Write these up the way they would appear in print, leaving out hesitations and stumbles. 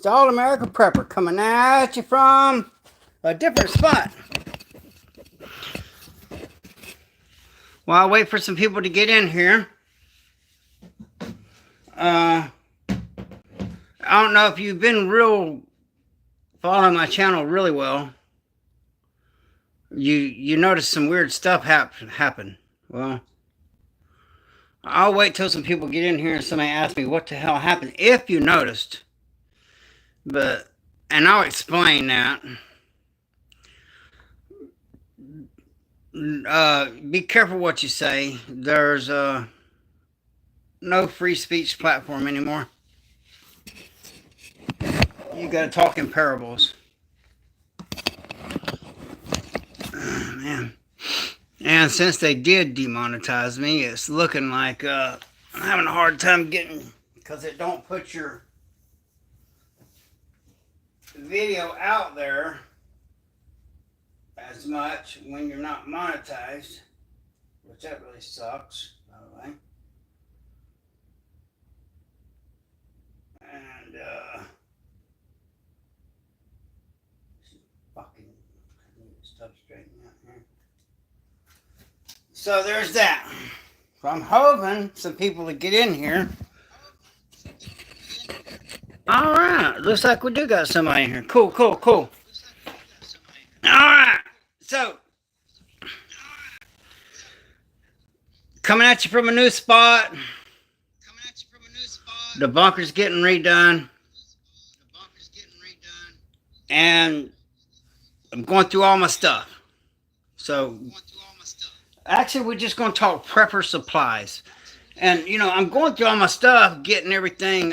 Mr. All-American Prepper coming at you from a different spot. While I wait for some people to get in here, I don't know if you've been following my channel really well. You notice some weird stuff happen. Well, I'll wait till some people get in here and somebody asks me what the hell happened, if you noticed. And I'll explain that. Be careful what you say. There's no free speech platform anymore. You gotta talk in parables. Man. And since they did demonetize me, it's looking like I'm having a hard time getting, because it don't put your video out there as much when you're not monetized, which that really sucks, by the way. And fucking I need stuff straightened out here. So there's that. So I'm hoping some people to get in here. All right, looks like we do got somebody in here. Cool. All right, so coming at you from a new spot. The bunker's getting redone. And I'm going through all my stuff. So actually, we're just going to talk prepper supplies. And, I'm going through all my stuff, getting everything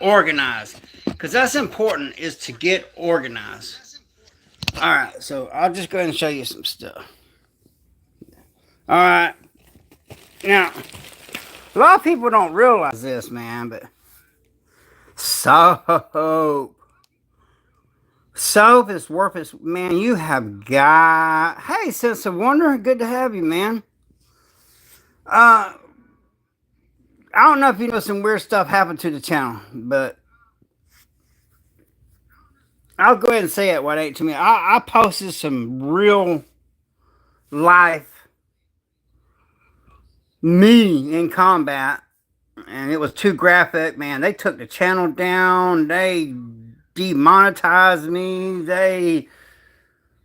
organized. Because that's important, is to get organized. Alright, so I'll just go ahead and show you some stuff. Alright. Now, a lot of people don't realize this, man, but soap. Soap is worth it. Man, you have got... Hey, Sense of Wonder, good to have you, man. I don't know if you know some weird stuff happened to the channel, but I'll go ahead and say it what ain't to me. I posted some real life me in combat, and it was too graphic, man. They took the channel down. They demonetized me.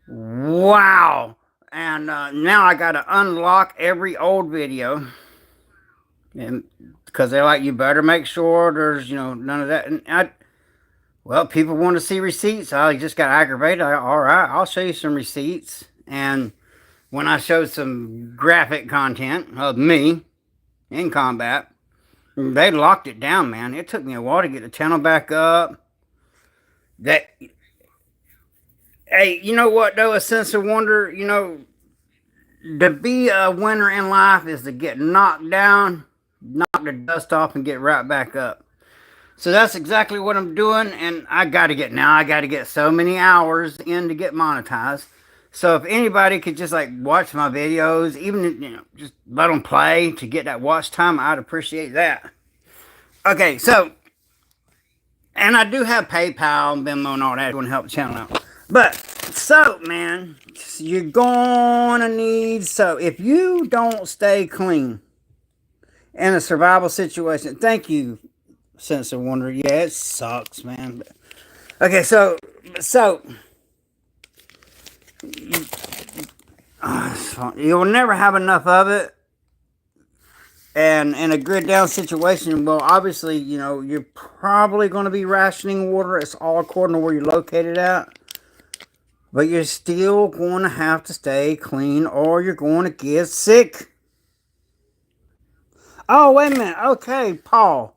Wow. And now I got to unlock every old video. And because they're like, you better make sure there's, none of that. And well, people want to see receipts. I just got aggravated. All right, I'll show you some receipts. And when I showed some graphic content of me in combat, they locked it down, man. It took me a while to get the channel back up. Hey, you know what, though? A Sense of Wonder, to be a winner in life is to get knocked down, knock the dust off, and get right back up. So that's exactly what I'm doing, and I got to get so many hours in to get monetized. So if anybody could just watch my videos, even just let them play to get that watch time, I'd appreciate that. Okay, so, and I do have PayPal and Venmo and all that to help the channel out. But soap, man, you're gonna need soap. If you don't stay clean in a survival situation, thank you, Sense of Wonder. Yeah, it sucks, man. Okay, so you'll never have enough of it. And in a grid down situation, well, obviously, you're probably going to be rationing water. It's all according to where you're located at. But you're still going to have to stay clean or you're going to get sick. Oh, wait a minute. Okay, Paul.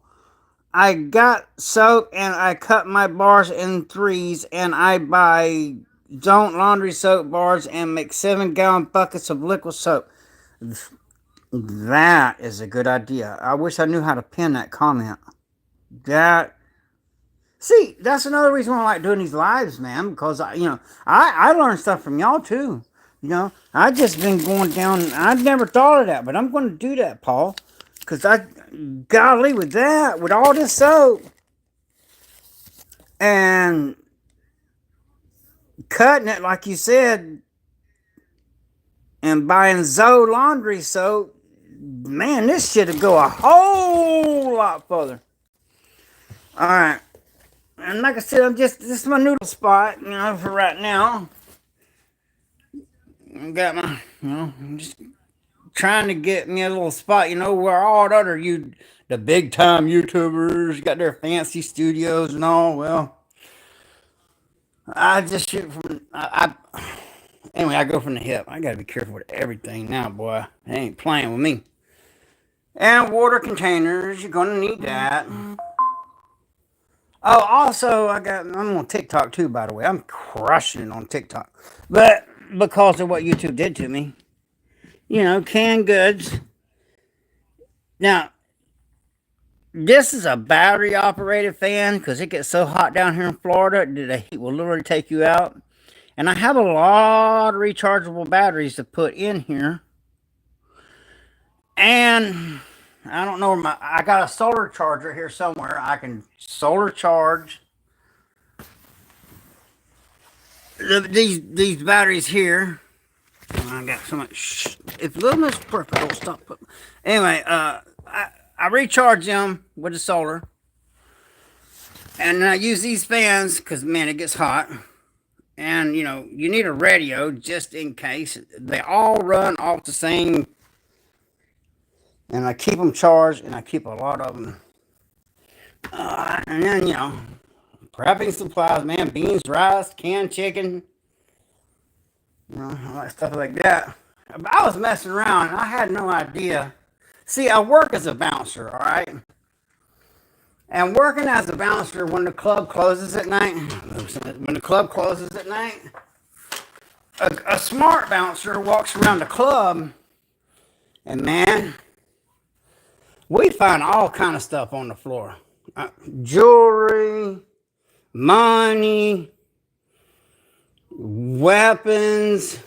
I got soap and I cut my bars in threes and I buy Don't laundry soap bars and make 7-gallon buckets of liquid soap. That is a good idea. I wish I knew how to pin that comment. See, that's another reason why I like doing these lives, man. Because, I learn stuff from y'all, too. I just been going down. I never thought of that, but I'm going to do that, Paul. Because golly, with all this soap. and cutting it like you said, and buying Zoe laundry soap, man, this shit'll go a whole lot further. All right, and like I said, this is my noodle spot, for right now. I got my, I'm just trying to get me a little spot, where all the other the big time YouTubers got their fancy studios and all. Well, I just shoot from, anyway, I go from the hip. I gotta be careful with everything now, boy. They ain't playing with me. And water containers, you're gonna need that. Oh, also, I'm on TikTok too, by the way. I'm crushing it on TikTok. But because of what YouTube did to me, canned goods. Now, this is a battery operated fan because it gets so hot down here in Florida that the heat will literally take you out. And I have a lot of rechargeable batteries to put in here. And I don't know where I got a solar charger here somewhere. I can solar charge these batteries here. I got so much. If little Miss Perfect don't stop. Anyway, I recharge them with the solar, and I use these fans because man, it gets hot. And you need a radio just in case. They all run off the same, and I keep them charged, and I keep a lot of them. And then prepping supplies, man, beans, rice, canned chicken, all that stuff like that. I was messing around, and I had no idea. See, I work as a bouncer, all right? And working as a bouncer when the club closes at night, a smart bouncer walks around the club, and man, we find all kind of stuff on the floor. Jewelry, money, weapons,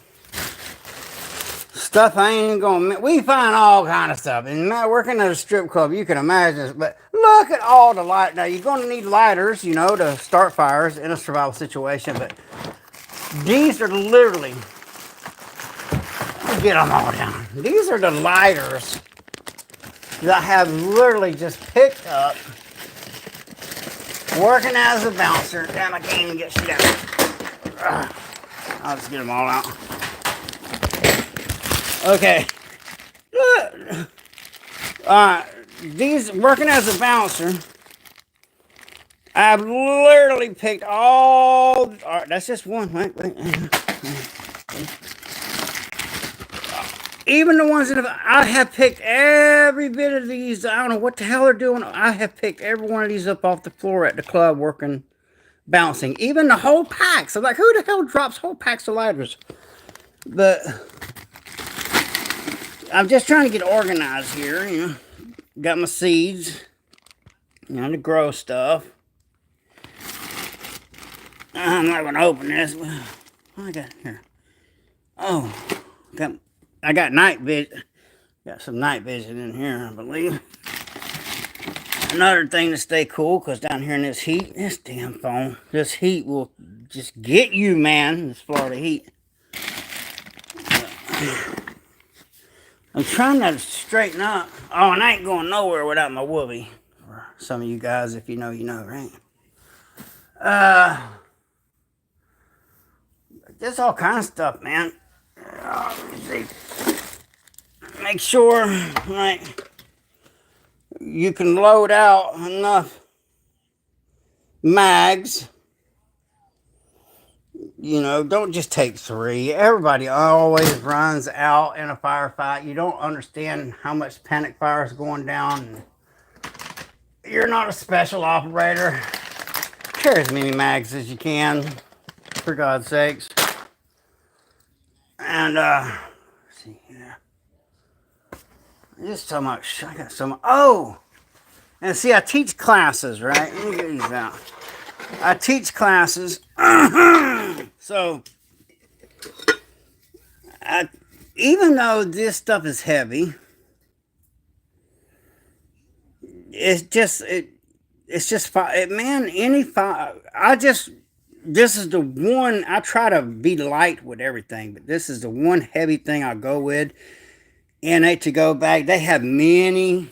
stuff I ain't gonna. We find all kind of stuff. And working at a strip club, you can imagine. But look at all the light. Now you're gonna need lighters, to start fires in a survival situation. But these are literally. Let me get them all down. These are the lighters that I have literally just picked up. Working as a bouncer. Damn, I can't even get shit out. I'll just get them all out. Okay. These, working as a bouncer, I've literally picked all right, that's just one. Wait. Even the ones that I have picked every bit of these. I don't know what the hell they're doing. I have picked every one of these up off the floor at the club working, bouncing. Even the whole packs. I'm like, who the hell drops whole packs of lighters? But I'm just trying to get organized here. Got my seeds. To grow stuff. I'm not going to open this. What I got here? Oh, I got night vision. Got some night vision in here, I believe. Another thing to stay cool, because down here in this heat, this damn phone, this heat will just get you, man. This Florida heat. I'm trying to straighten up. Oh, and I ain't going nowhere without my whoopee. For some of you guys, if you know, right? Just all kind of stuff, man. Make sure, you can load out enough mags. Don't just take 3. Everybody always runs out in a firefight. You don't understand how much panic fire is going down. You're not a special operator. Carry as many mags as you can, for God's sakes. And, let's see here. Just so much. I got so much. Oh! And see, I teach classes, right? Let me get these out. I teach classes. So, even though this stuff is heavy, it's just, It's just fire, man. Any fire. This is the one I try to be light with everything, but this is the one heavy thing I go with. NA to go back. They have many.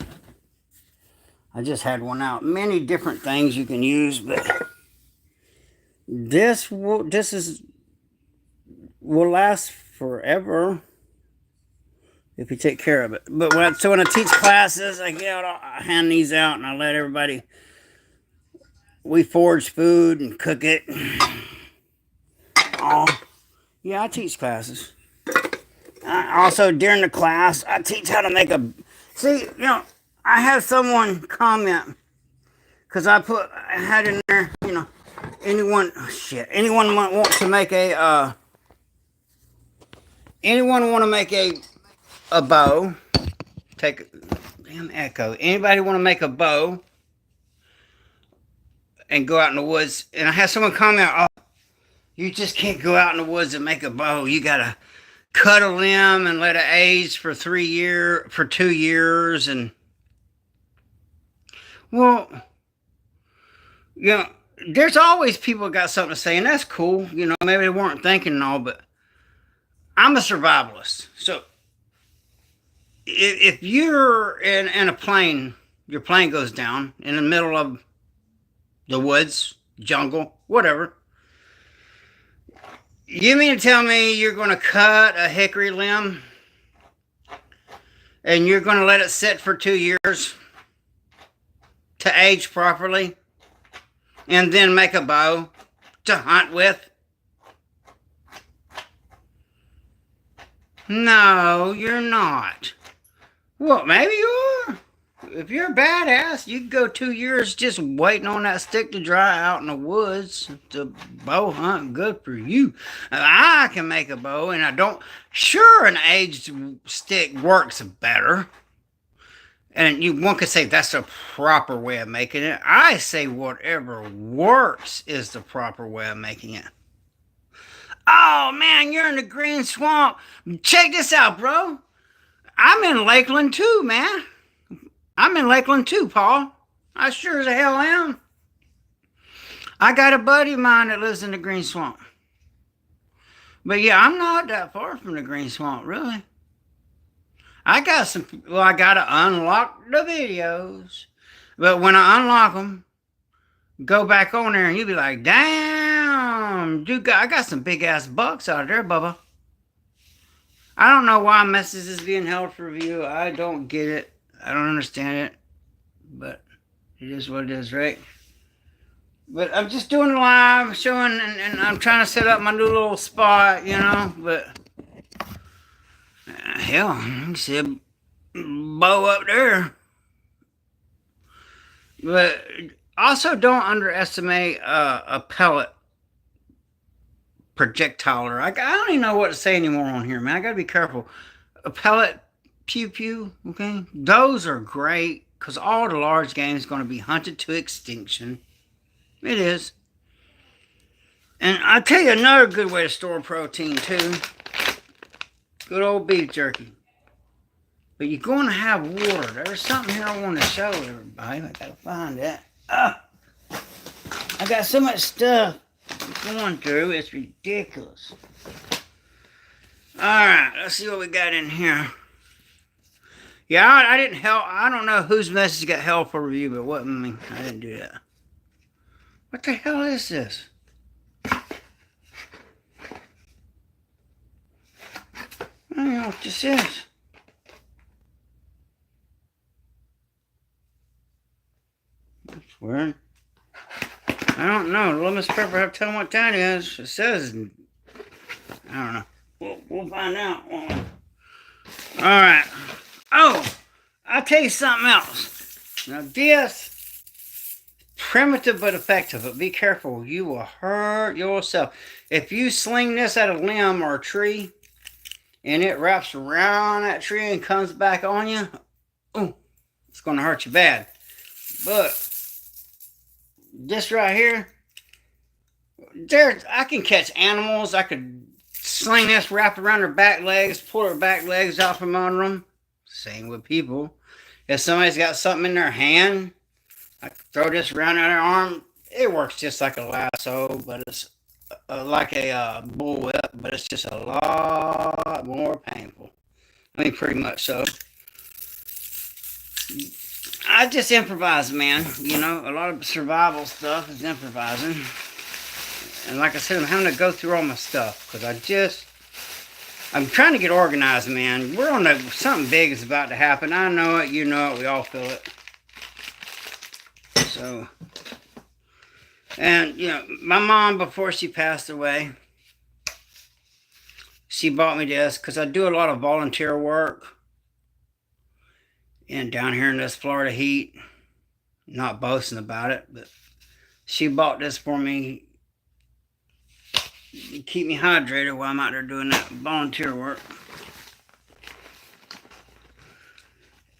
I just had one out. Many different things you can use, but this will last forever if you take care of it. But when I teach classes, I hand these out and I let everybody. We forage food and cook it. Oh, yeah, I teach classes. Also, during the class, I teach how to make a. See, I had someone comment because I had in there, anyone want to make a. Anyone want to make a bow? Take damn echo. Anybody want to make a bow and go out in the woods? And I had someone comment, "Oh, you just can't go out in the woods and make a bow. You gotta cut a limb and let it age for 2 years." And well, there's always people got something to say, and that's cool. Maybe they weren't thinking and all, but I'm a survivalist. So if you're in a plane, your plane goes down in the middle of the woods, jungle, whatever. You mean to tell me you're going to cut a hickory limb and you're going to let it sit for 2 years to age properly and then make a bow to hunt with? No, you're not. Well, maybe you are. If you're a badass, you could go 2 years just waiting on that stick to dry out in the woods to bow hunt. Good for you. I can make a bow, and I don't. Sure, an aged stick works better. And one could say that's the proper way of making it. I say whatever works is the proper way of making it. Oh, man, you're in the Green Swamp. Check this out, bro. I'm in Lakeland, too, man. I'm in Lakeland, too, Paul. I sure as hell am. I got a buddy of mine that lives in the Green Swamp. But, yeah, I'm not that far from the Green Swamp, really. I got to unlock the videos. But when I unlock them, go back on there and you'll be like, damn, dude, I got some big ass bucks out there, Bubba. I don't know why message is being held for review. I don't get it. I don't understand it. But it is what it is, right? But I'm just doing live, showing, and I'm trying to set up my new little spot, but hell, you see a bow up there. But also, don't underestimate a pellet projectile. I don't even know what to say anymore on here, man. I gotta be careful. A pellet pew pew, okay? Those are great because all the large game is going to be hunted to extinction. It is. And I'll tell you another good way to store protein, too. Good old beef jerky. But you're going to have water. There's something here I want to show everybody. I gotta find that. I got so much stuff going through. It's ridiculous. Alright, let's see what we got in here. Yeah, I didn't help. I don't know whose message got held for review, but what? I didn't do that. What the hell is this? I don't know what this is. That's weird. I don't know. Let Miss Pepper have tell me what time it is. It says, I don't know. We'll find out. Alright. Oh, I'll tell you something else. Now this, primitive but effective, but be careful. You will hurt yourself. If you sling this at a limb or a tree, and it wraps around that tree and comes back on you, it's going to hurt you bad. But this right here, I can catch animals. I could sling this, wrap around their back legs, pull their back legs out from under them. Same with people. If somebody's got something in their hand, I throw this around her arm. It works just like a lasso, but it's like a bullwhip, but it's just a lot more painful. I mean, pretty much so. I just improvise, man. You know, a lot of survival stuff is improvising. And like I said, I'm having to go through all my stuff because I'm trying to get organized, man. We're on something big is about to happen. I know it, you know it, we all feel it. So, and you know, my mom, before she passed away, she bought me this because I do a lot of volunteer work. And down here in this Florida heat, not boasting about it, but she bought this for me to keep me hydrated while I'm out there doing that volunteer work.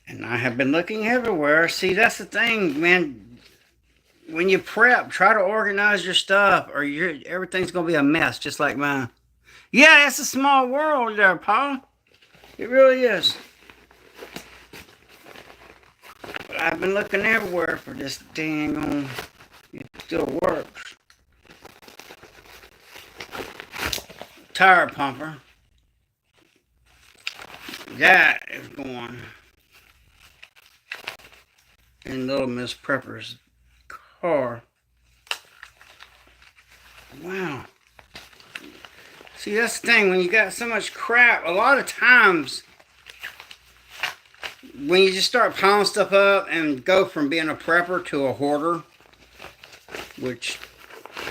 And I have been looking everywhere. See, that's the thing, man. When you prep, try to organize your stuff, or everything's gonna be a mess, just like mine. Yeah, it's a small world there, Paul. It really is. But I've been looking everywhere for this dang on. It still works. Tire pumper. That is going in Little Miss Prepper's car. Wow. See, that's the thing. When you got so much crap, a lot of times when you just start piling stuff up and go from being a prepper to a hoarder, which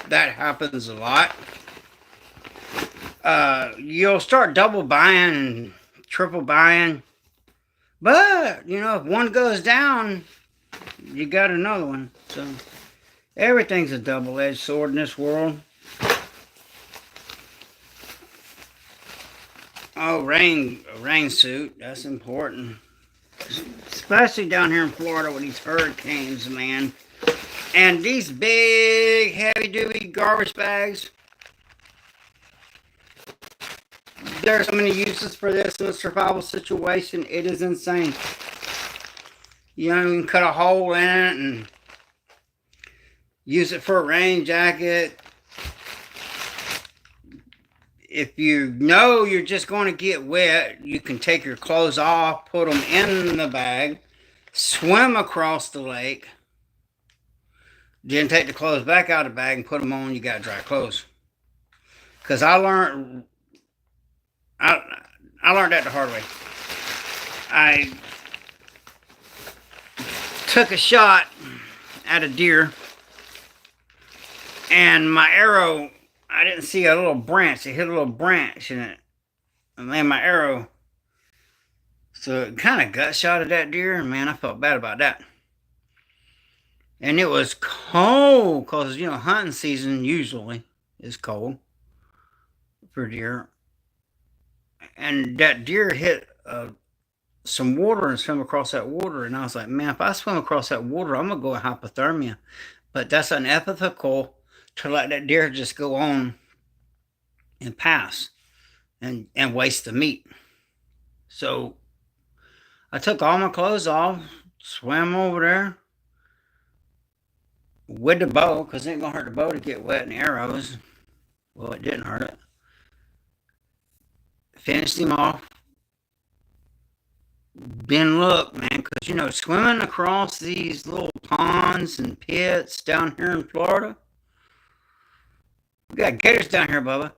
that happens a lot, you'll start double buying and triple buying. But, you know, if one goes down, you got another one. So, everything's a double-edged sword in this world. Oh, rain suit. That's important. Especially down here in Florida with these hurricanes, man. And these big, heavy-duty garbage bags. There's so many uses for this in a survival situation. It is insane. You know, you can cut a hole in it and use it for a rain jacket. If you know you're just going to get wet, you can take your clothes off, put them in the bag, swim across the lake, then take the clothes back out of the bag and put them on. You got dry clothes. Because I learned that the hard way. I took a shot at a deer, and my arrow, I didn't see a little branch. It hit a little branch in it, and landed my arrow. So it kind of gut shot at that deer, and man, I felt bad about that. And it was cold, because, you know, hunting season usually is cold for deer. And that deer hit some water and swim across that water. And I was like, man, if I swim across that water, I'm going to go in hypothermia. But that's unethical to let that deer just go on and pass and waste the meat. So I took all my clothes off, swam over there with the bow, because it ain't going to hurt the bow to get wet in the arrows. Well, it didn't hurt it. Finished him off. Then look, man, because, you know, swimming across these little ponds and pits down here in Florida, we got gators down here, Bubba.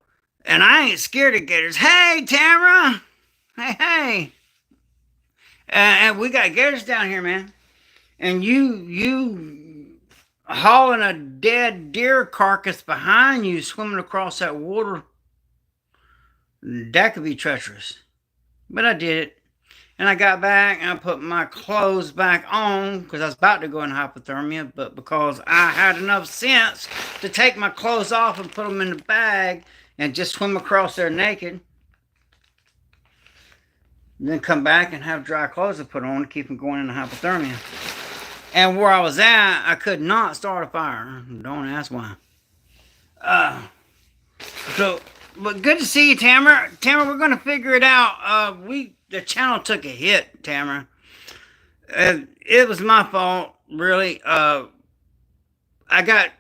And I ain't scared of gators. Hey, Tamara! Hey! And we got gators down here, man. And you hauling a dead deer carcass behind you, swimming across that water, that could be treacherous. But I did it. And I got back and I put my clothes back on because I was about to go in hypothermia, but because I had enough sense to take my clothes off and put them in the bag and just swim across there naked, and then come back and have dry clothes to put on to keep from going into hypothermia. And where I was at, I could not start a fire. Don't ask why. But good to see you, Tamara. Tamara, we're going to figure it out. The channel took a hit, Tamara. It was my fault. really. I got,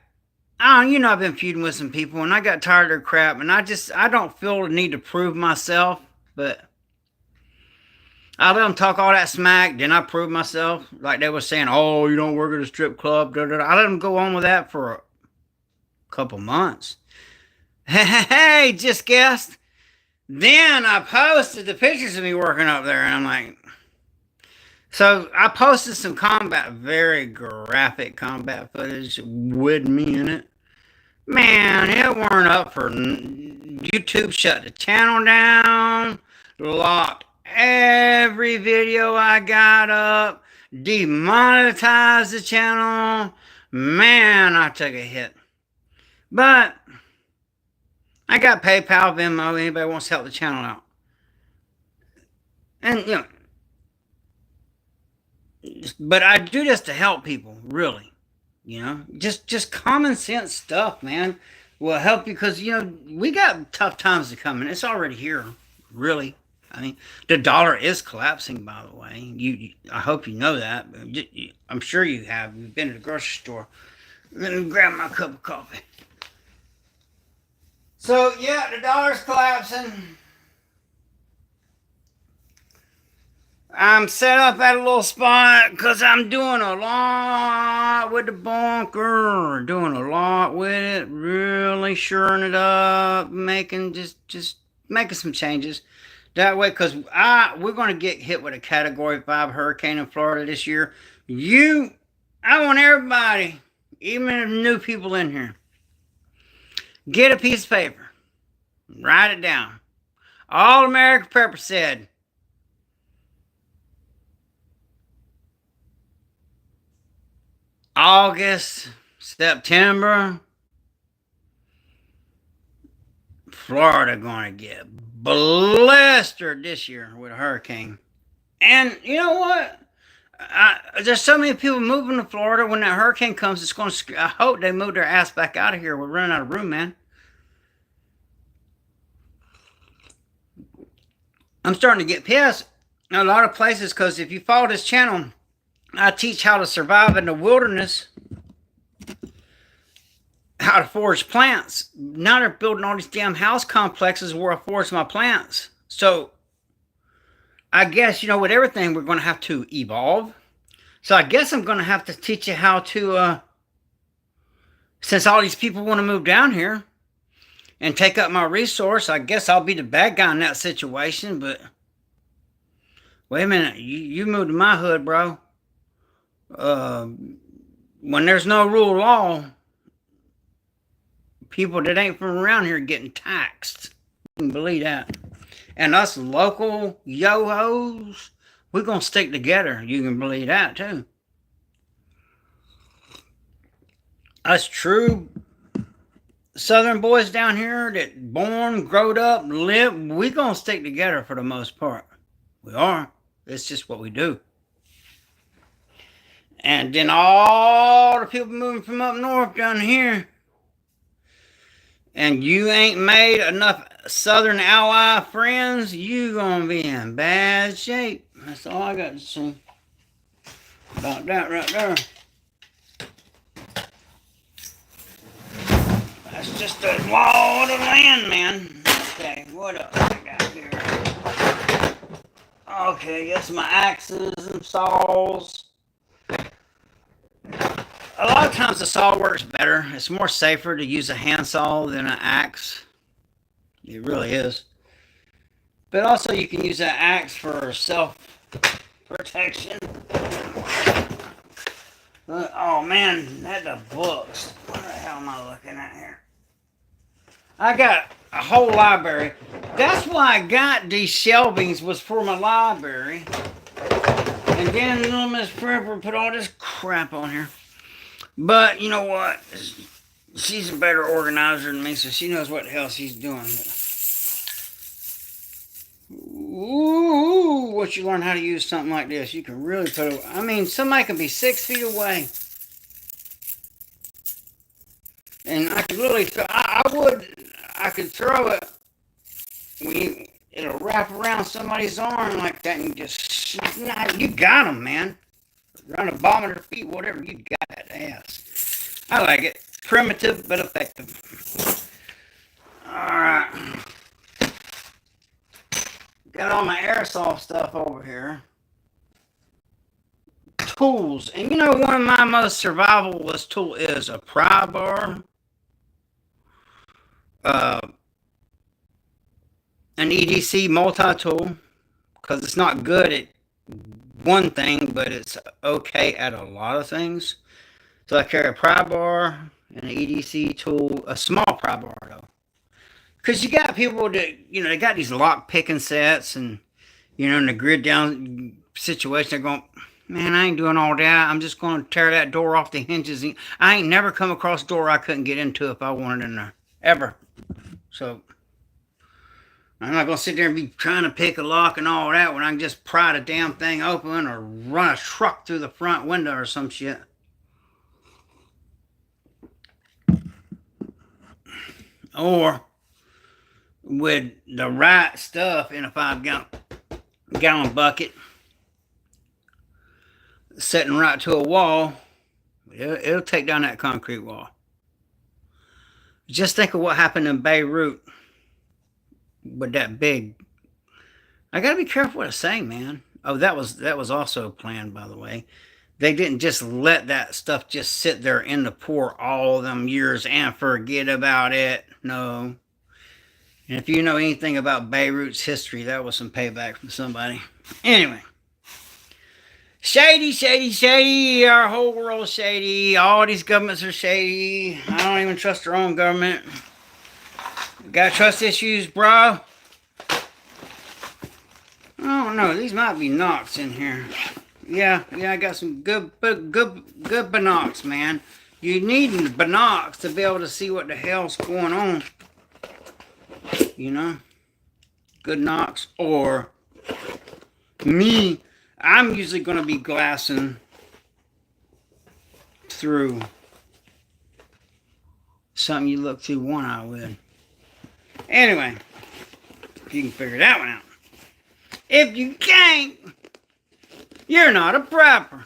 I don't, I've been feuding with some people, and I got tired of their crap, and I don't feel the need to prove myself, but I let them talk all that smack, then I prove myself, like they were saying, oh, you don't work at a strip club, da, da, da. I let them go on with that for a couple months. Hey, just guessed. Then I posted the pictures of me working up there, and I'm like, so I posted some combat, very graphic combat footage with me in it. Man, it weren't up for YouTube. Shut the channel down, locked every video I got up, demonetized the channel. Man, I took a hit. But I got PayPal, Venmo, anybody wants to help the channel out. And, but I do this to help people, really. Just common sense stuff, man, will help you because, we got tough times to come, and it's already here, really. I mean, the dollar is collapsing, by the way. I hope you know that. I'm sure you have. You've been to the grocery store. Let me grab my cup of coffee. So, yeah, the dollar's collapsing. I'm set up at a little spot because I'm doing a lot with the bunker. Doing a lot with it. Really shoring it up. Just making some changes. That way, because we're going to get hit with a Category 5 hurricane in Florida this year. I want everybody, even the new people in here, get a piece of paper. Write it down. All American Prepper said, August, September, Florida going to get blistered this year with a hurricane. And you know what? There's so many people moving to Florida. When that hurricane comes, it's going to. I hope they move their ass back out of here. We're running out of room, man. I'm starting to get pissed in a lot of places because if you follow this channel, I teach how to survive in the wilderness, how to forage plants. Now they're building all these damn house complexes where I forage my plants. So I guess, with everything, we're going to have to evolve. So I guess I'm going to have to teach you how to, since all these people want to move down here and take up my resource, I guess I'll be the bad guy in that situation. But wait a minute, you moved to my hood, bro. When there's no rule of law, people that ain't from around here getting taxed. You can believe that. And us local yo-hos, we're going to stick together. You can believe that, too. Us true Southern boys down here that born, growed up, live, we're going to stick together for the most part. We are. It's just what we do. And then all the people moving from up north down here, and you ain't made enough Southern ally friends, you gonna be in bad shape. That's all I got to say about that right there. That's just the law of the land, man. Okay, what else I got here? Okay, yes, my axes and saws. A lot of times the saw works better. It's more safer to use a handsaw than an axe. It really is. But also you can use an axe for self-protection. Oh man, that's the books. What the hell am I looking at here? I got a whole library. That's why I got these shelvings, was for my library. And then little Miss Prepper put all this crap on here. But you know what? She's a better organizer than me, so she knows what the hell she's doing. Ooh, once you learn how to use something like this, you can really put it. I mean, somebody can be 6 feet away, and I could really, I could throw it. It'll wrap around somebody's arm like that, and just, you got them, man. Run a bomb at her feet, whatever you got that ass. I like it. Primitive but effective. Alright. Got all my airsoft stuff over here. Tools. And you know, one of my most survivalist tools is a pry bar. An EDC multi-tool. Because it's not good at one thing, but it's okay at a lot of things. So I carry a pry bar and an EDC tool, a small pry bar though. Because you got people that, you know, they got these lock picking sets and, you know, in the grid down situation, they're going, man, I ain't doing all that. I'm just going to tear that door off the hinges. I ain't never come across a door I couldn't get into if I wanted in there. Ever. So, I'm not going to sit there and be trying to pick a lock and all that when I can just pry the damn thing open or run a truck through the front window or some shit. Or with the right stuff in a 5-gallon bucket, setting right to a wall, it'll take down that concrete wall. Just think of what happened in Beirut with that big. I gotta be careful what I say, man. Oh, that was also planned, by the way. They didn't just let that stuff just sit there in the pour all them years and forget about it. No. And if you know anything about Beirut's history, that was some payback from somebody. Anyway. Shady, shady, shady. Our whole world's shady. All these governments are shady. I don't even trust our own government. Got trust issues, bro? I don't know. These might be knocks in here. Yeah, I got some good binocs, man. You need binocs to be able to see what the hell's going on. You know? Good knocks. Or me, I'm usually going to be glassing through something you look through one eye with. Anyway, if you can figure that one out. If you can't, you're not a prepper.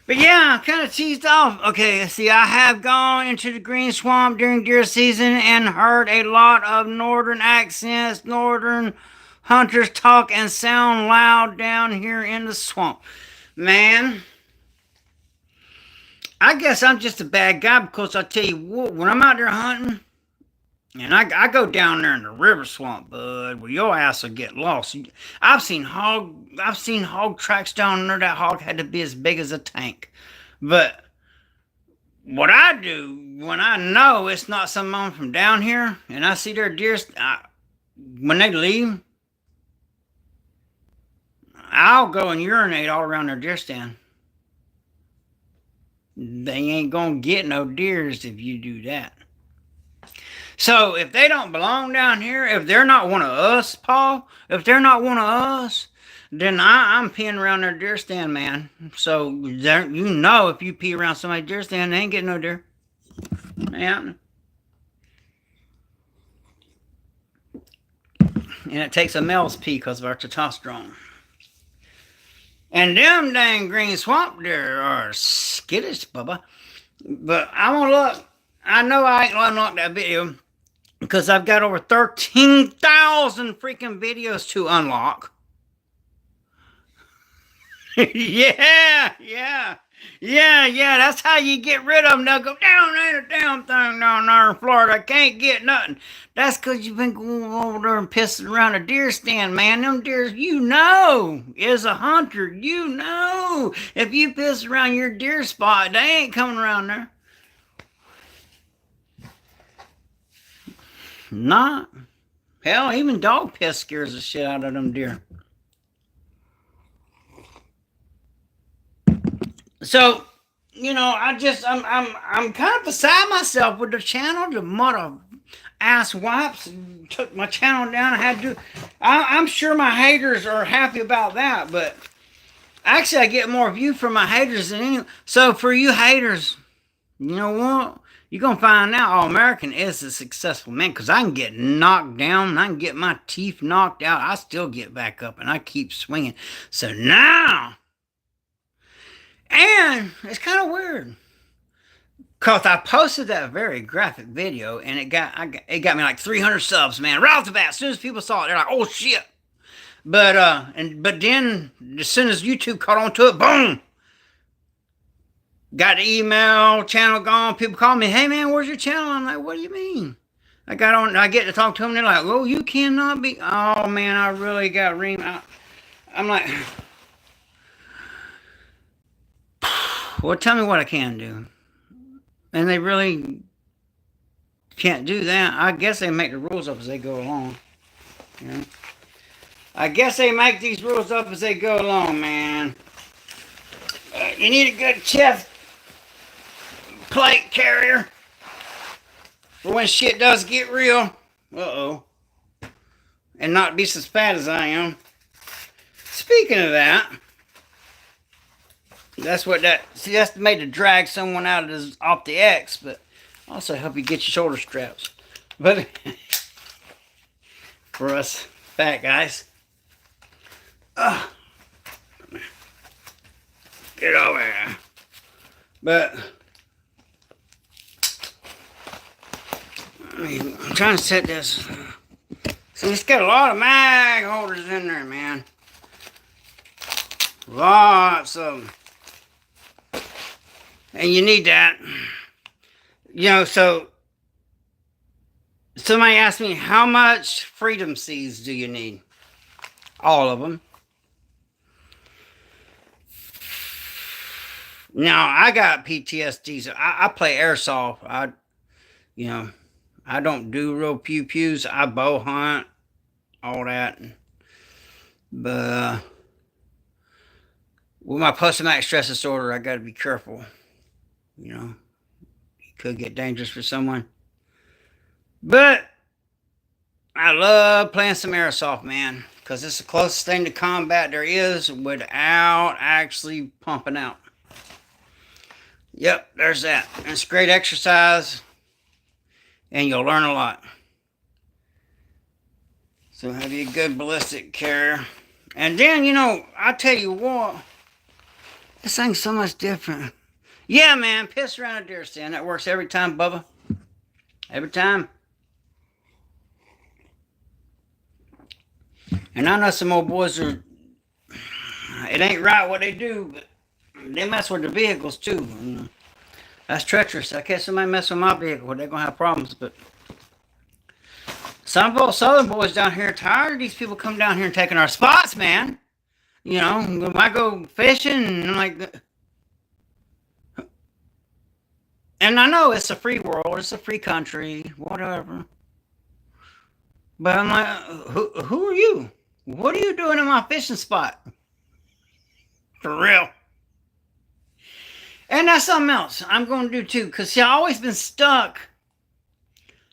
But yeah, I'm kind of teased off. Okay, see, I have gone into the green swamp during deer season and heard a lot of northern accents, northern hunters talk and sound loud down here in the swamp. Man, I guess I'm just a bad guy because I tell you what, when I'm out there hunting, and I go down there in the river swamp, bud, where your ass will get lost. I've seen hog tracks down there. That hog had to be as big as a tank. But what I do when I know it's not someone from down here, and I see their deer, when they leave, I'll go and urinate all around their deer stand. They ain't gonna get no deers if you do that. So if they don't belong down here, if they're not one of us, Paul, if they're not one of us, then I'm peeing around their deer stand, man. So you know, if you pee around somebody's deer stand, they ain't getting no deer. Yeah. And it takes a male's pee because of our testosterone. And them dang green swamp deer are skittish, Bubba. But I won't look. I know I ain't gonna unlock that video because I've got over 13,000 freaking videos to unlock. Yeah. That's how you get rid of them. They'll go, down, ain't a damn thing down there in Florida. I can't get nothing. That's because you've been going over there and pissing around a deer stand, man. Them deers, you know, as a hunter, you know, if you piss around your deer spot, they ain't coming around there. Not. Hell, even dog piss scares the shit out of them deer. So, you know, I'm kind of beside myself with the channel. The mother ass wipes took my channel down. I had to. I'm sure my haters are happy about that, but actually, I get more views from my haters than any. So for you haters, you know what? you're going to find out All American is a successful man, because I can get knocked down and I can get my teeth knocked out. I still get back up and I keep swinging. So now, and it's kind of weird, because I posted that very graphic video and it got me like 300 subs, man. Right off the bat, as soon as people saw it, they're like, oh shit. But then as soon as YouTube caught on to it, boom. Got the email, channel gone. People call me, hey man, where's your channel? I'm like, what do you mean? I get to talk to them. They're like, oh, you cannot be. Oh man, I really got reamed. I'm like, well, tell me what I can do. And they really can't do that. I guess they make the rules up as they go along. You know? I guess they make these rules up as they go along, man. You need a good chest plate carrier for when shit does get real. Uh-oh. And not be so fat as I am. Speaking of that, that's made to drag someone out of off the X, but also help you get your shoulder straps. But for us fat guys, get over here. But I'm trying to set this. See, it's got a lot of mag holders in there, man. Lots of them. And you need that. You know, so somebody asked me, how much Freedom Seeds do you need? All of them. Now, I got PTSD, so I play airsoft. I don't do real pew-pews. I bow hunt, all that. But with my post-traumatic stress disorder, I got to be careful. You know, it could get dangerous for someone. But I love playing some airsoft, man, because it's the closest thing to combat there is without actually pumping out. Yep, there's that. And it's great exercise, and you'll learn a lot. So have you a good ballistic carrier. And then, you know, I tell you what, this thing's so much different. Yeah, man, piss around a deer stand. That works every time, Bubba. Every time. And I know some old boys are, it ain't right what they do, but they mess with the vehicles too. That's treacherous. I guess somebody mess with my vehicle, they're going to have problems. But some of those southern boys down here are tired of these people coming down here and taking our spots, man. You know, when I go fishing, and I'm like, and I know it's a free world, it's a free country, whatever. But I'm like, who are you? What are you doing in my fishing spot? For real. And that's something else I'm going to do too. Because, see, I've always been stuck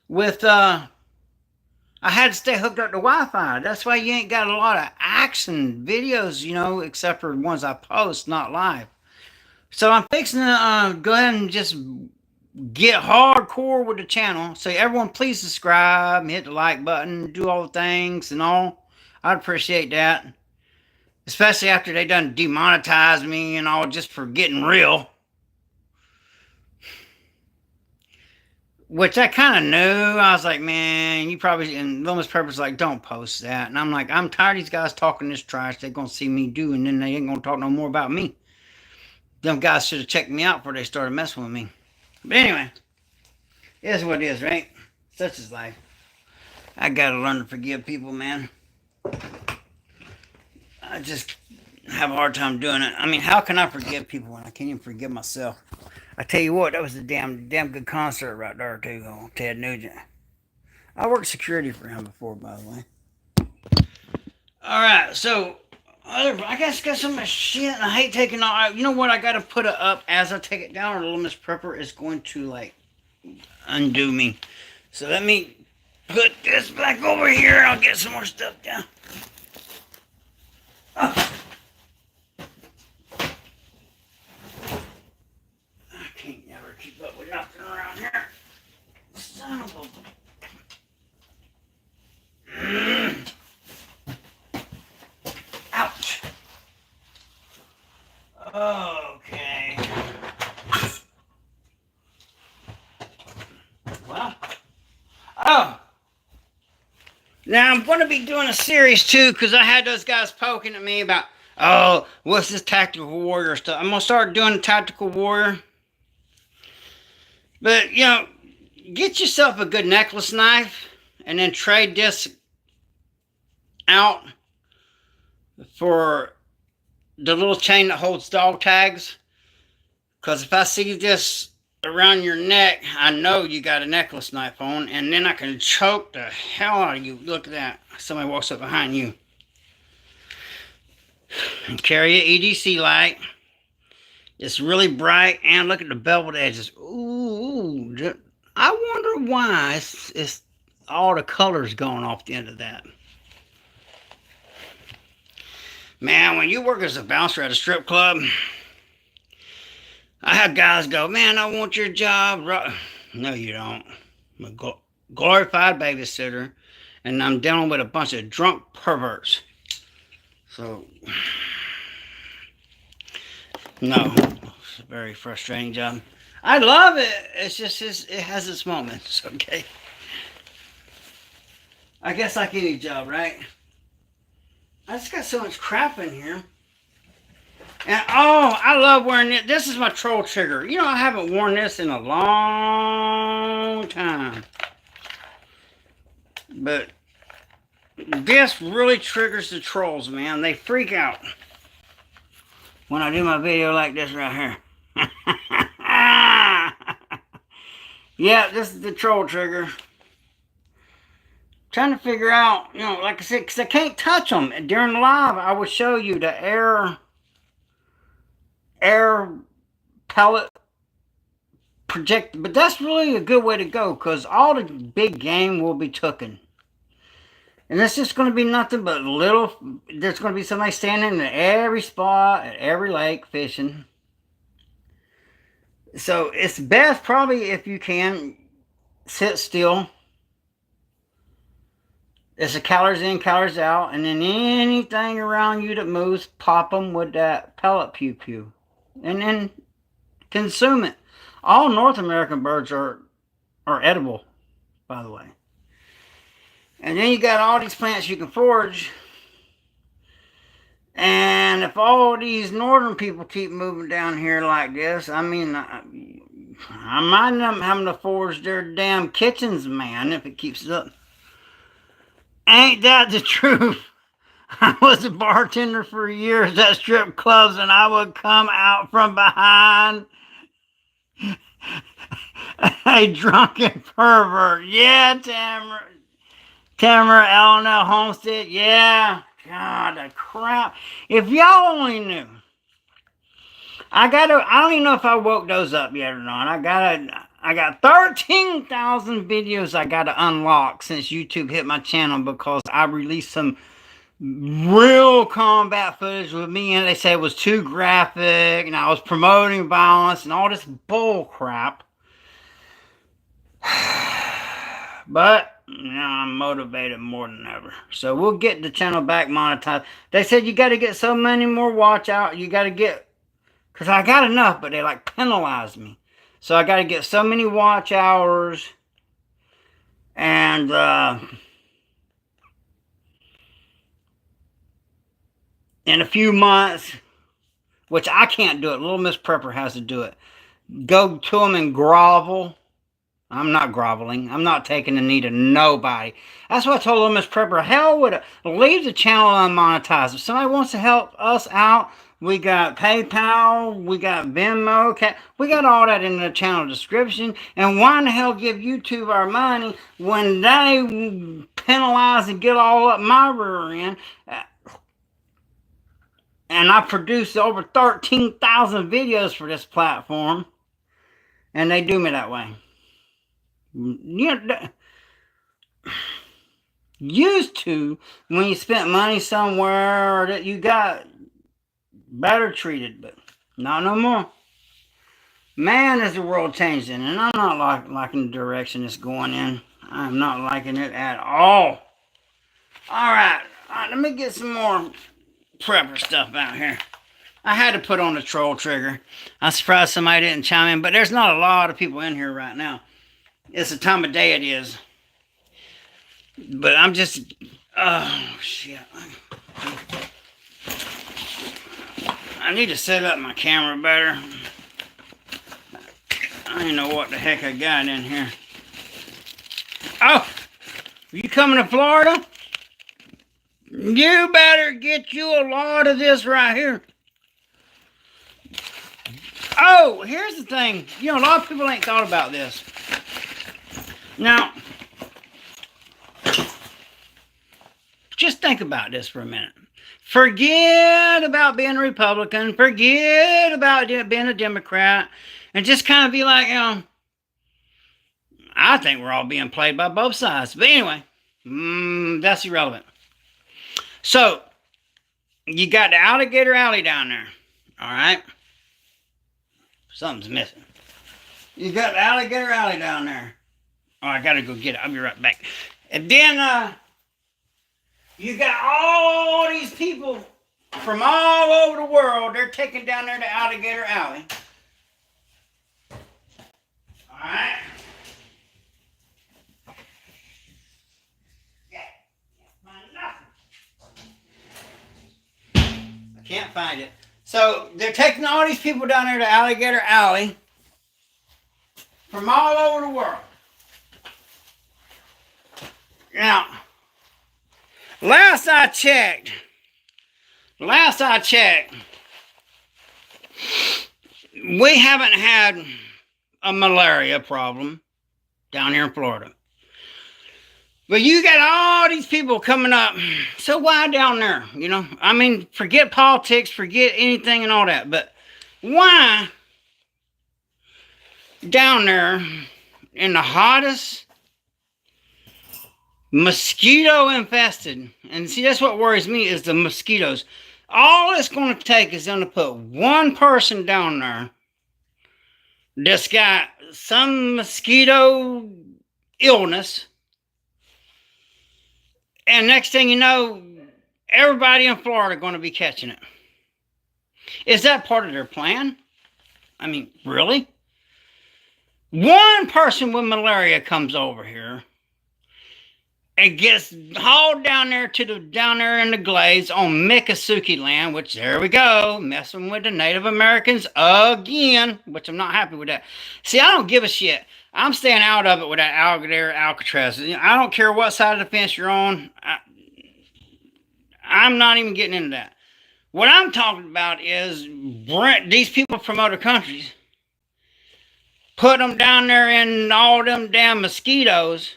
with, I had to stay hooked up to Wi-Fi. That's why you ain't got a lot of action videos, you know, except for ones I post, not live. So I'm fixing to go ahead and just get hardcore with the channel. So everyone please subscribe, hit the like button, do all the things and all. I'd appreciate that. Especially after they done demonetized me and all just for getting real. Which I kind of knew. I was like, man, you probably, and Wilma's purpose like, don't post that. And I'm like, I'm tired of these guys talking this trash. They're going to see me do, and then they ain't going to talk no more about me. Them guys should have checked me out before they started messing with me. But anyway, it is what it is, right? Such is life. I gotta learn to forgive people, man. I just have a hard time doing it. I mean, how can I forgive people when I can't even forgive myself? I tell you what, that was a damn good concert right there, too, on Ted Nugent. I worked security for him before, by the way. Alright, so I guess got so much shit. I hate taking all. You know what? I gotta put it up as I take it down, or Little Miss Prepper is going to like undo me. So let me put this back over here. I'll get some more stuff down. Oh. I can't never keep up with nothing around here. Son of a... Ouch. Okay. Well. Oh. Now I'm going to be doing a series too, because I had those guys poking at me about, oh, what's this tactical warrior stuff? I'm going to start doing tactical warrior. But, you know, get yourself a good necklace knife and then trade this out for the little chain that holds dog tags. Because if I see this around your neck, I know you got a necklace knife on, and then I can choke the hell out of you. Look at that. Somebody walks up behind you. And carry an EDC light. It's really bright, and look at the beveled edges. Ooh, I wonder why it's all the colors going off the end of that. Man, when you work as a bouncer at a strip club, I have guys go, man, I want your job. No, you don't. I'm a glorified babysitter, and I'm dealing with a bunch of drunk perverts. So, no, it's a very frustrating job. I love it. It's just, it has its moments, okay? I guess like any job, right? I just got so much crap in here. And oh, I love wearing it. This is my troll trigger. You know, I haven't worn this in a long time. But this really triggers the trolls, man. They freak out when I do my video like this right here. Yeah, this is the troll trigger. Trying to figure out, you know, like I said, because I can't touch them. During the live, I would show you the air pellet project, but that's really a good way to go, because all the big game will be taken. And it's just going to be nothing but little, there's going to be somebody standing in every spot, at every lake, fishing. So it's best probably if you can sit still. It's a calories in, calories out, and then anything around you that moves, pop them with that pellet pew pew. And then consume it. All North American birds are edible, by the way. And then you got all these plants you can forage. And if all these northern people keep moving down here like this, I mean, I might end up having to forage their damn kitchens, man, if it keeps up. Ain't that the truth? I was a bartender for years at strip clubs, and I would come out from behind a drunken pervert. Yeah, Tamara, Eleanor, Homestead. Yeah. God, the crap. If y'all only knew. I don't even know if I woke those up yet or not. I got 13,000 videos I got to unlock since YouTube hit my channel, because I released some real combat footage with me, and they said it was too graphic, and I was promoting violence and all this bull crap. But now I'm motivated more than ever. So we'll get the channel back monetized. They said you got to get so many more watch out. You got to get, because I got enough, but they like penalized me. So I got to get so many watch hours. And in a few months, which I can't do it. Little Miss Prepper has to do it. Go to them and grovel. I'm not groveling. I'm not taking the knee to nobody. That's what I told Little Miss Prepper. Hell with it. Leave the channel unmonetized. If somebody wants to help us out, we got PayPal, we got Venmo, we got all that in the channel description. And why in the hell give YouTube our money when they penalize and get all up my rear end? And I produced over 13,000 videos for this platform. And they do me that way. You know, used to, when you spent money somewhere that you got better treated, but not no more. Man, is the world changing, and I'm not liking the direction it's going in. I'm not liking it at all. All right, let me get some more prepper stuff out here. I had to put on the troll trigger. I'm surprised somebody didn't chime in, but there's not a lot of people in here right now. It's the time of day it is. But I'm just, oh shit. I need to set up my camera better. I don't know what the heck I got in here. Oh, you coming to Florida? You better get you a lot of this right here. Oh, here's the thing. You know, a lot of people ain't thought about this. Now, just think about this for a minute. Forget about being a Republican. Forget about being a Democrat. And just kind of be like, you know, I think we're all being played by both sides. But anyway, that's irrelevant. So, you got the Alligator Alley down there. All right? Something's missing. You got the Alligator Alley down there. Oh, I got to go get it. I'll be right back. And then, you got all these people from all over the world. They're taking down there to Alligator Alley. All right? Can't find it. So they're taking all these people down there to Alligator Alley from all over the world. Now, last I checked, we haven't had a malaria problem down here in Florida. But you got all these people coming up. So why down there? You know, I mean, forget politics, forget anything and all that. But why down there in the hottest, mosquito infested? And see, that's what worries me is the mosquitoes. All it's going to take is going to put one person down there that's got some mosquito illness. And next thing you know, everybody in Florida going to be catching it. Is that part of their plan? I mean, really? One person with malaria comes over here and gets hauled down there in the glades on Miccosukee land, which there we go, messing with the Native Americans again, which I'm not happy with that. See, I don't give a shit. I'm staying out of it with that alligator Alcatraz. I don't care what side of the fence you're on. I'm not even getting into that. What I'm talking about is these people from other countries, put them down there in all them damn mosquitoes.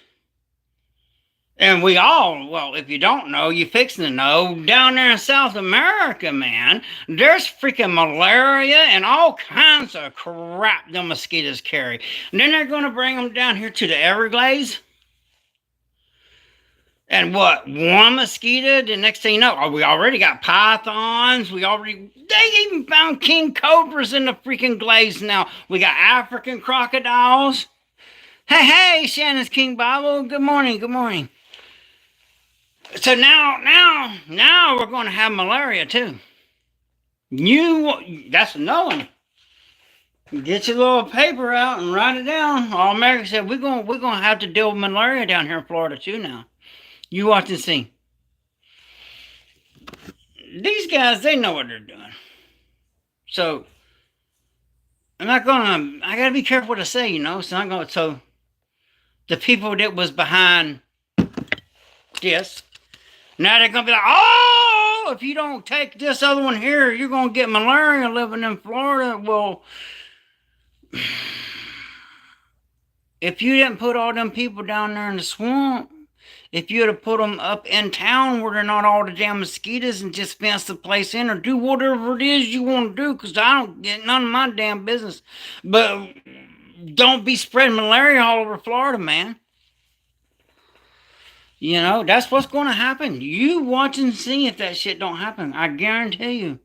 And we all, well, if you don't know, you're fixing to know, down there in South America, man, there's freaking malaria and all kinds of crap the mosquitoes carry. And then they're going to bring them down here to the Everglades. And what, one mosquito, the next thing you know, we already got pythons, they even found king cobras in the freaking glades now. We got African crocodiles. Hey, Shannon's King Bible, good morning. So now we're going to have malaria too. That's a no one. Get your little paper out and write it down. All America said we're going to have to deal with malaria down here in Florida too now. You watch and see. These guys, they know what they're doing. So I gotta be careful what I say, you know. So the people that was behind this, now they're gonna be like, oh, if you don't take this other one here, you're gonna get malaria living in Florida. Well, if you didn't put all them people down there in the swamp, if you had to put them up in town where they're not all the damn mosquitoes and just fence the place in or do whatever it is you want to do, because I don't get none of my damn business. But don't be spreading malaria all over Florida, man. You know, that's what's going to happen. You watch and see if that shit don't happen. I guarantee you.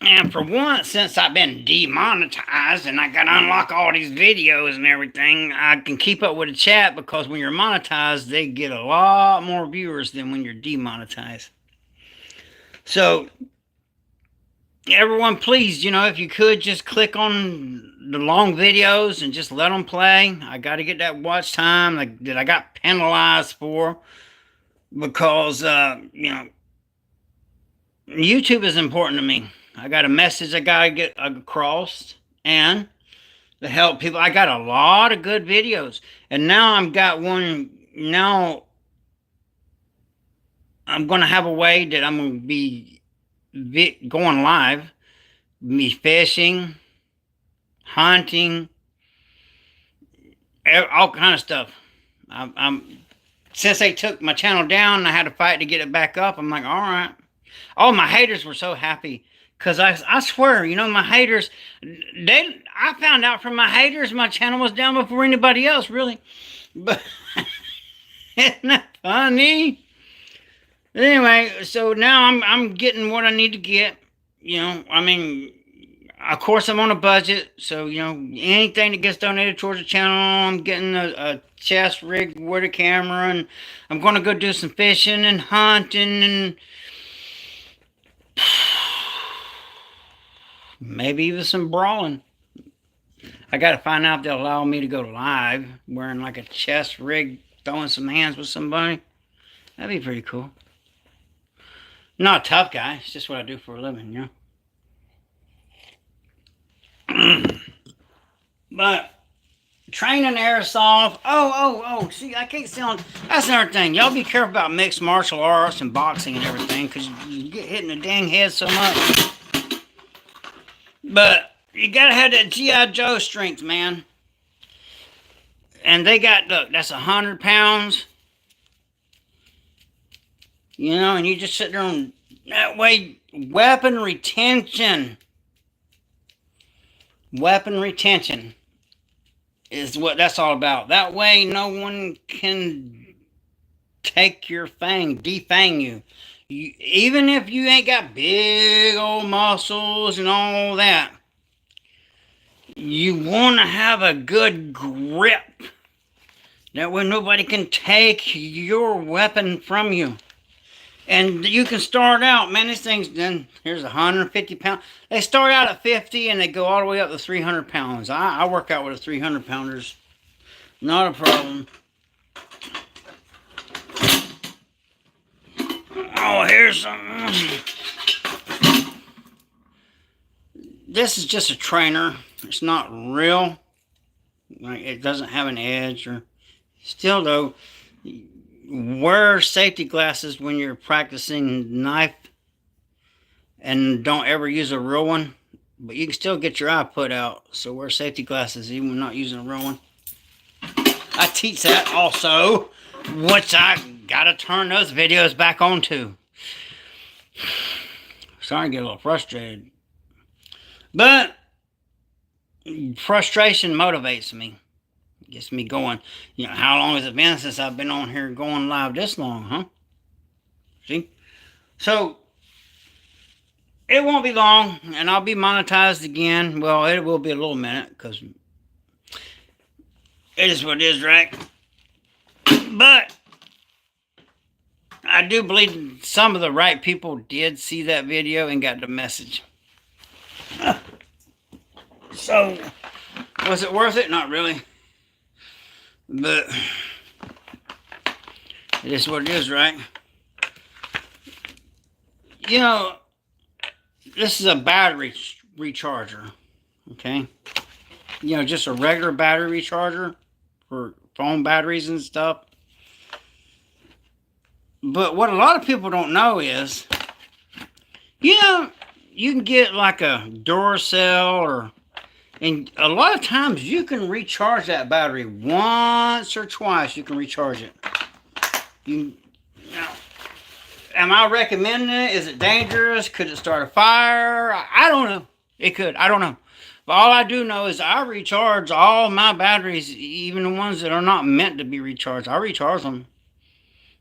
And for once, since I've been demonetized and I got to unlock all these videos and everything, I can keep up with the chat, because when you're monetized, they get a lot more viewers than when you're demonetized. So, everyone, please, if you could just click on the long videos and just let them play. I got to get that watch time that I got penalized for, because, YouTube is important to me. I got a message I got to get across, and to help people. I got a lot of good videos, and now I've got one. Now I'm going to have a way that I'm going to be going live, me fishing, hunting, all kind of stuff. Since they took my channel down and I had to fight to get it back up, I'm like, all right. Oh, my haters were so happy. Because I swear, my haters, I found out from my haters my channel was down before anybody else, really. But, isn't that funny? Anyway, so now I'm getting what I need to get. Of course I'm on a budget. So, anything that gets donated towards the channel, I'm getting a chest rig with a camera. And I'm going to go do some fishing and hunting and maybe even some brawling. I got to find out if they'll allow me to go live wearing like a chest rig, throwing some hands with somebody. That'd be pretty cool. Not a tough guy. It's just what I do for a living, But training airsoft. See, I can't sound. That's another thing. Y'all be careful about mixed martial arts and boxing and everything, because you get hit in the dang head so much. But you gotta have that G.I. Joe strength, man. And they got, look, that's 100 pounds. And you just sit there and that way, weapon retention. Weapon retention is what that's all about. That way, no one can take your defang you. Even if you ain't got big old muscles and all that, you want to have a good grip. That way nobody can take your weapon from you. And you can start out, man, these things, then here's 150 pounds. They start out at 50 and they go all the way up to 300 pounds. I work out with a 300 pounders. Not a problem. Oh, here's some. This is just a trainer. It's not real. It doesn't have an edge. Still, though, wear safety glasses when you're practicing knife. And don't ever use a real one. But you can still get your eye put out. So wear safety glasses even when not using a real one. I teach that also, which I gotta turn those videos back on to. Starting to get a little frustrated. But frustration motivates me. Gets me going. How long has it been since I've been on here going live this long, huh? See? So, it won't be long, and I'll be monetized again. Well, it will be a little minute, because it is what it is, right? But I do believe some of the right people did see that video and got the message. So, was it worth it? Not really. But it is what it is, right? This is a battery recharger. Okay? Just a regular battery recharger for phone batteries and stuff. But what a lot of people don't know is, you can get like a Duracell and a lot of times you can recharge that battery once or twice. You can recharge it. Am I recommending it? Is it dangerous? Could it start a fire? I don't know. It could. I don't know. But all I do know is I recharge all my batteries, even the ones that are not meant to be recharged. I recharge them.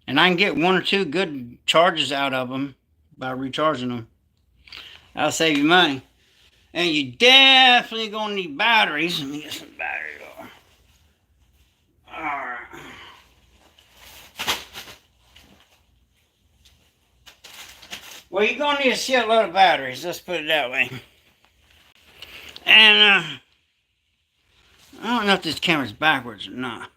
And I can get 1 or 2 good charges out of them by recharging them. That'll save you money. And you definitely gonna need batteries. Let me get some batteries. Alright. Well, you're gonna need a shitload of batteries, let's put it that way. And I don't know if this camera's backwards or not.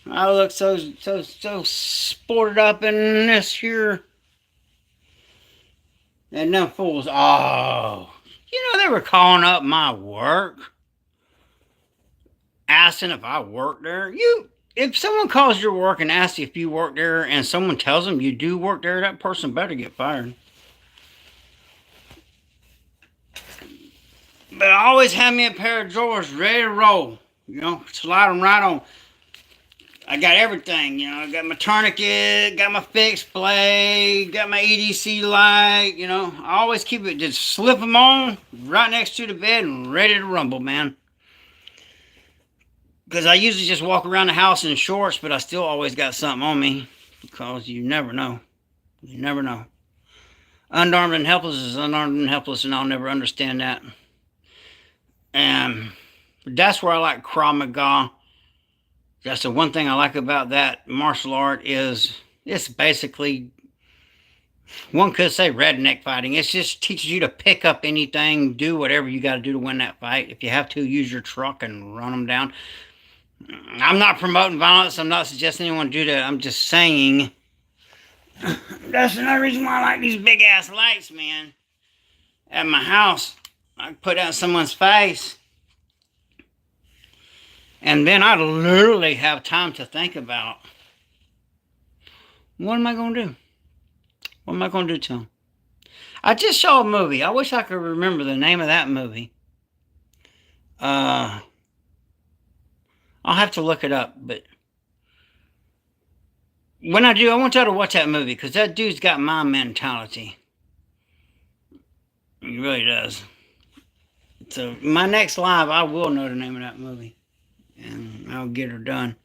I look so sported up in this here. And them fools, oh, you know, they were calling up my work, asking if I work there. If someone calls your work and asks you if you work there, and someone tells them you do work there, that person better get fired. But I always have me a pair of drawers ready to roll. You know, slide them right on. I got everything, you know. I got my tourniquet, got my fixed blade, got my EDC light, you know. I always keep it, just slip them on right next to the bed and ready to rumble, man. Because I usually just walk around the house in shorts, but I still always got something on me. Because you never know. You never know. Unarmed and helpless is unarmed and helpless, and I'll never understand that. And that's where I like Krav Maga. That's the one thing I like about that martial art is it's basically, one could say redneck fighting. It just teaches you to pick up anything, do whatever you got to do to win that fight. If you have to, use your truck and run them down. I'm not promoting violence. I'm not suggesting anyone do that. I'm just saying that's another reason why I like these big ass lights, man. At my house, I put out someone's face. And then I literally have time to think about, what am I going to do? What am I going to do to him? I just saw a movie. I wish I could remember the name of that movie. I'll have to look it up. But when I do, I want y'all to watch that movie. Because that dude's got my mentality. He really does. So my next live, I will know the name of that movie. And I'll get her done.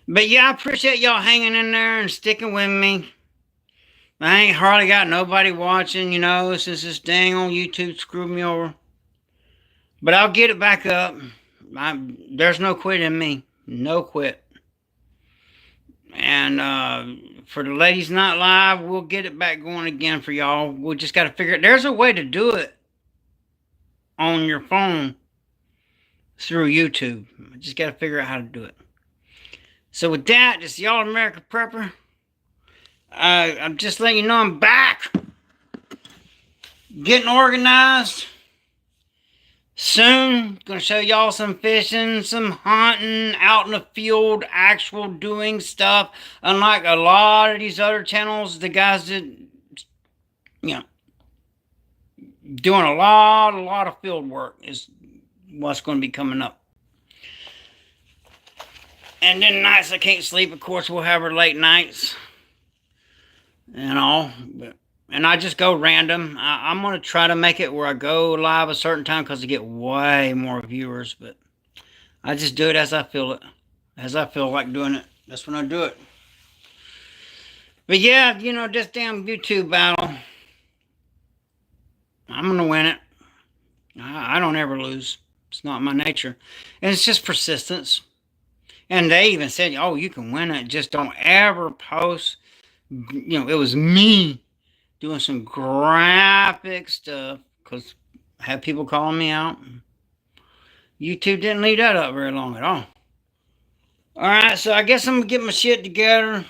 But yeah, I appreciate y'all hanging in there and sticking with me. I ain't hardly got nobody watching, you know, since this dang on YouTube screwed me over. But I'll get it back up. There's no quit in me. No quit. And for the Ladies Not Live, we'll get it back going again for y'all. We just got to figure it. There's a way to do it on your phone through YouTube. I just got to figure out how to do it. So with that, this is Y'all America Prepper. I'm just letting you know I'm back. Getting organized. Soon, gonna show y'all some fishing, some hunting, out in the field, actual doing stuff. Unlike a lot of these other channels, the guys that, you know, doing a lot of field work is what's going to be coming up. And then nights I can't sleep, of course, we'll have our late nights and all. And I just go random. I'm going to try to make it where I go live a certain time because I get way more viewers. But I just do it as I feel it. As I feel like doing it. That's when I do it. But yeah, you know, this damn YouTube battle, I'm going to win it. I don't ever lose. It's not my nature. And it's just persistence. And they even said, oh, you can win it. Just don't ever post. You know, it was me doing some graphic stuff. Because I had people calling me out. YouTube didn't leave that up very long at all. Alright, so I guess I'm going to get my shit together.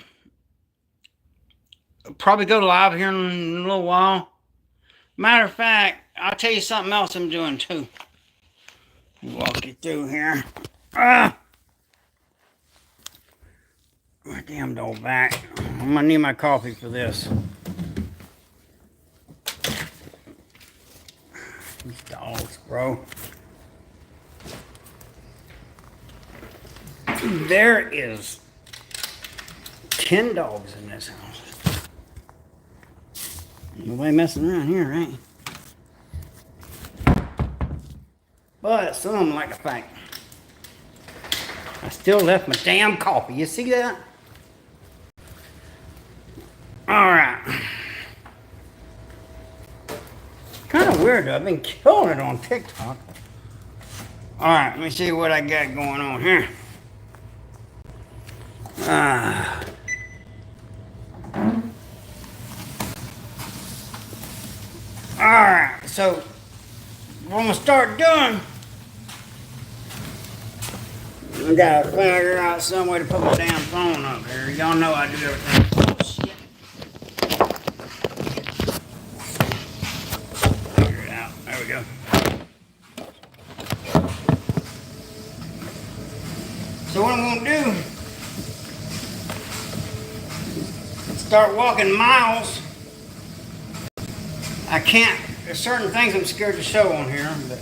I'll probably go live here in a little while. Matter of fact, I'll tell you something else I'm doing too. Walk you through here. My damn old back. I'm gonna need my coffee for this. These dogs, bro. There is 10 dogs in this house. Nobody messing around here, right? But some of them like to fight. I still left my damn coffee. You see that? Alright. Kind of weird though. I've been killing it on TikTok. Alright, let me see what I got going on here. Alright, so what I'm gonna start doing, I gotta figure out some way to put my damn phone up here. Y'all know I do everything. Oh shit. Figure it out. There we go. So what I'm gonna do, start walking miles. I can't, there's certain things I'm scared to show on here, but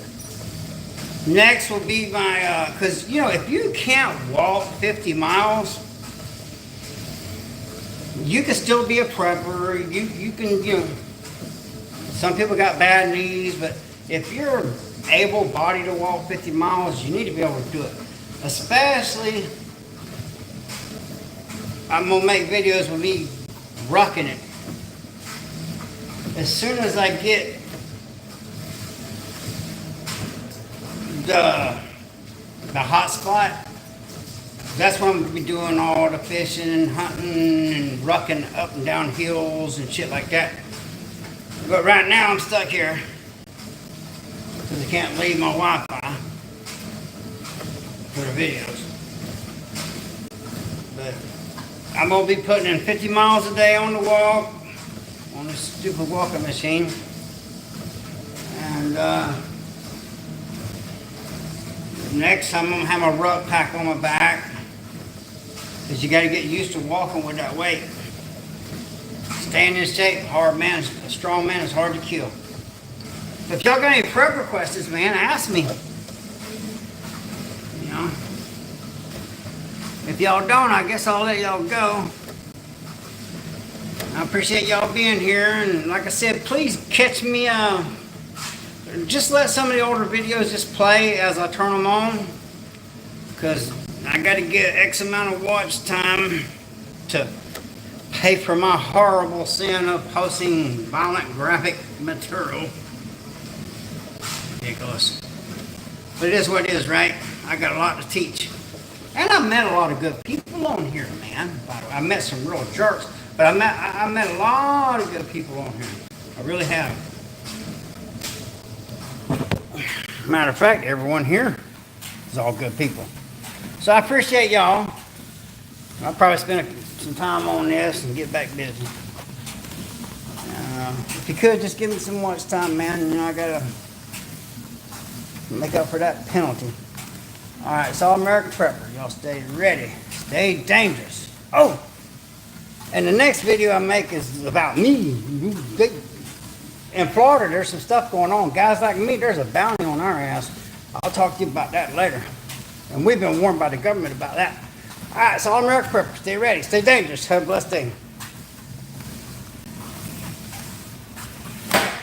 next will be my, cause you know, if you can't walk 50 miles, you can still be a prepper. You can, you know, some people got bad knees, but if you're able-bodied to walk 50 miles, you need to be able to do it. Especially, I'm gonna make videos with me rucking it. As soon as I get the hot spot, that's when I'm gonna be doing all the fishing and hunting and rucking up and down hills and shit like that. But right now I'm stuck here because I can't leave my Wi-Fi for the videos. But I'm gonna be putting in 50 miles a day on the walk, on this stupid walking machine. And next I'm gonna have a ruck pack on my back, because you gotta get used to walking with that weight. Staying in shape, a strong man is hard to kill. If y'all got any prepper questions, man, ask me. You know? If y'all don't, I guess I'll let y'all go. I appreciate y'all being here, and like I said, please catch me, just let some of the older videos just play as I turn them on, because I got to get X amount of watch time to pay for my horrible sin of posting violent graphic material. Ridiculous. But it is what it is, right? I got a lot to teach. And I met a lot of good people on here, man. By the way, I met some real jerks, but I met a lot of good people on here. I really have. Matter of fact, everyone here is all good people. So I appreciate y'all. I'll probably spend some time on this and get back busy. If you could, just give me some watch time, man. You know, I gotta make up for that penalty. Alright, it's All American Prepper. Y'all stay ready. Stay dangerous. Oh! And the next video I make is about me. In Florida, there's some stuff going on. Guys like me, there's a bounty on our ass. I'll talk to you about that later. And we've been warned by the government about that. Alright, it's All American Prepper. Stay ready. Stay dangerous. Have a blessed day.